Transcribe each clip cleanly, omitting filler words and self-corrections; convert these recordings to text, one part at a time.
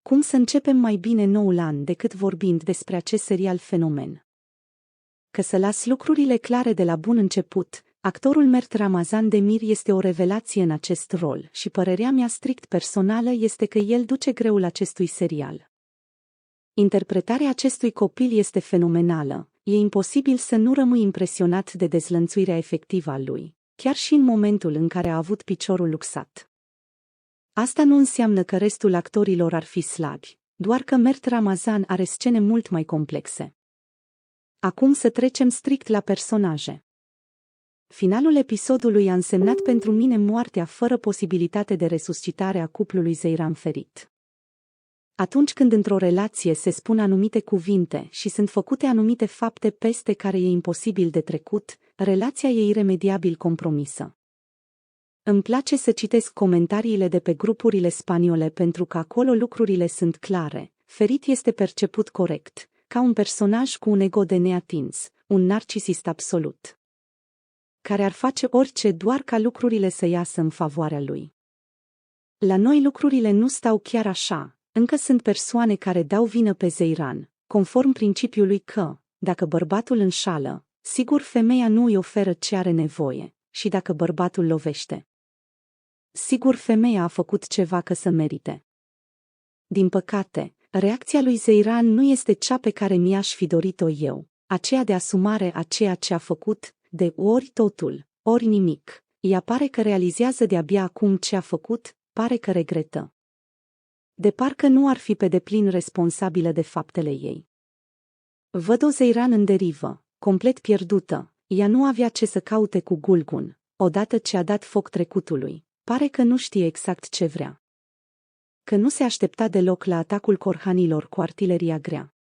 Cum să începem mai bine noul an decât vorbind despre acest serial fenomen? Că să las lucrurile clare de la bun început, actorul Mert Ramazan Demir este o revelație în acest rol și părerea mea strict personală este că el duce greul acestui serial. Interpretarea acestui copil este fenomenală, e imposibil să nu rămâi impresionat de dezlănțuirea efectivă a lui, chiar și în momentul în care a avut piciorul luxat. Asta nu înseamnă că restul actorilor ar fi slabi, doar că Mert Ramazan are scene mult mai complexe. Acum să trecem strict la personaje. Finalul episodului a însemnat pentru mine moartea fără posibilitate de resuscitare a cuplului Zeiran Ferit. Atunci când într-o relație se spun anumite cuvinte și sunt făcute anumite fapte peste care e imposibil de trecut, relația e iremediabil compromisă. Îmi place să citesc comentariile de pe grupurile spaniole pentru că acolo lucrurile sunt clare. Ferit este perceput corect, ca un personaj cu un ego de neatins, un narcisist absolut, care ar face orice doar ca lucrurile să iasă în favoarea lui. La noi lucrurile nu stau chiar așa, încă sunt persoane care dau vină pe Zeiran, conform principiului că, dacă bărbatul înșală, sigur femeia nu îi oferă ce are nevoie, și dacă bărbatul lovește, sigur femeia a făcut ceva că să merite. Din păcate, reacția lui Zeiran nu este cea pe care mi-aș fi dorit-o eu, aceea de asumare a ceea ce a făcut, de ori totul, ori nimic. Ea pare că realizează de-abia acum ce a făcut, pare că regretă. De parcă nu ar fi pe deplin responsabilă de faptele ei. Văd-o Zeiran în derivă, complet pierdută, ea nu avea ce să caute cu Gulgun, odată ce a dat foc trecutului, pare că nu știe exact ce vrea. Că nu se aștepta deloc la atacul corhanilor cu artileria grea.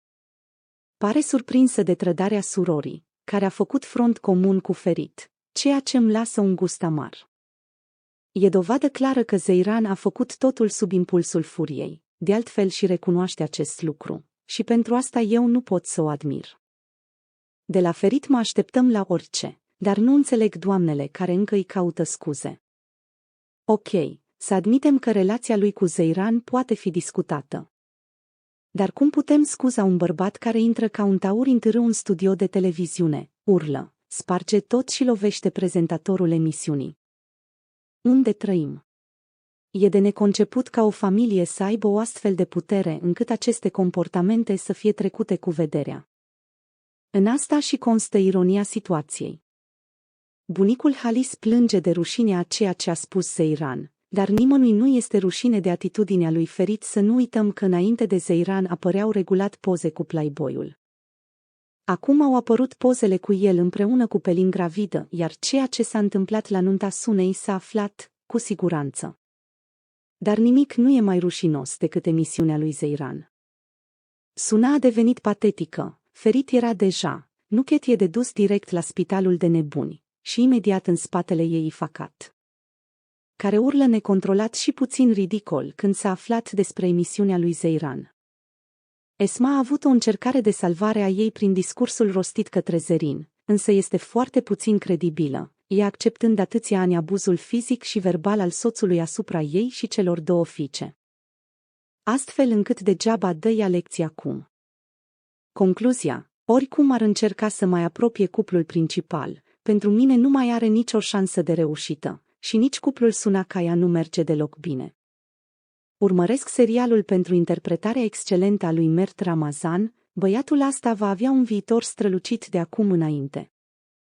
Pare surprinsă de trădarea surorii, care a făcut front comun cu Ferit, ceea ce îmi lasă un gust amar. E dovadă clară că Zeiran a făcut totul sub impulsul furiei, de altfel și recunoaște acest lucru, și pentru asta eu nu pot să o admir. De la Ferit mă așteptăm la orice, dar nu înțeleg doamnele care încă îi caută scuze. Ok, să admitem că relația lui cu Zeiran poate fi discutată. Dar cum putem scuza un bărbat care intră ca un taur în târâu în studio de televiziune, urlă, sparge tot și lovește prezentatorul emisiunii? Unde trăim? E de neconceput ca o familie să aibă o astfel de putere încât aceste comportamente să fie trecute cu vederea. În asta și constă ironia situației. Bunicul Halis plânge de rușinea a ceea ce a spus Zeiran, dar nimănui nu este rușine de atitudinea lui Ferit. Să nu uităm că înainte de Zeiran apăreau regulat poze cu playboyul. Acum au apărut pozele cu el împreună cu Pelin gravidă, iar ceea ce s-a întâmplat la nunta Sunei s-a aflat, cu siguranță. Dar nimic nu e mai rușinos decât emisiunea lui Zeiran. Suna a devenit patetică, Ferit era deja, Nuchet e de dus direct la spitalul de nebuni, și imediat în spatele ei Ifacat, care urlă necontrolat și puțin ridicol când s-a aflat despre emisiunea lui Zeiran. Esma a avut o încercare de salvare a ei prin discursul rostit către Zerin, însă este foarte puțin credibilă, ea acceptând atâția ani abuzul fizic și verbal al soțului asupra ei și celor două fiice. Astfel încât degeaba dă ea lecții acum. Concluzia: oricum ar încerca să mai apropie cuplul principal, pentru mine nu mai are nicio șansă de reușită, și nici cuplul Sunakaya nu merge deloc bine. Urmăresc serialul pentru interpretarea excelentă a lui Mert Ramazan, băiatul ăsta va avea un viitor strălucit de acum înainte.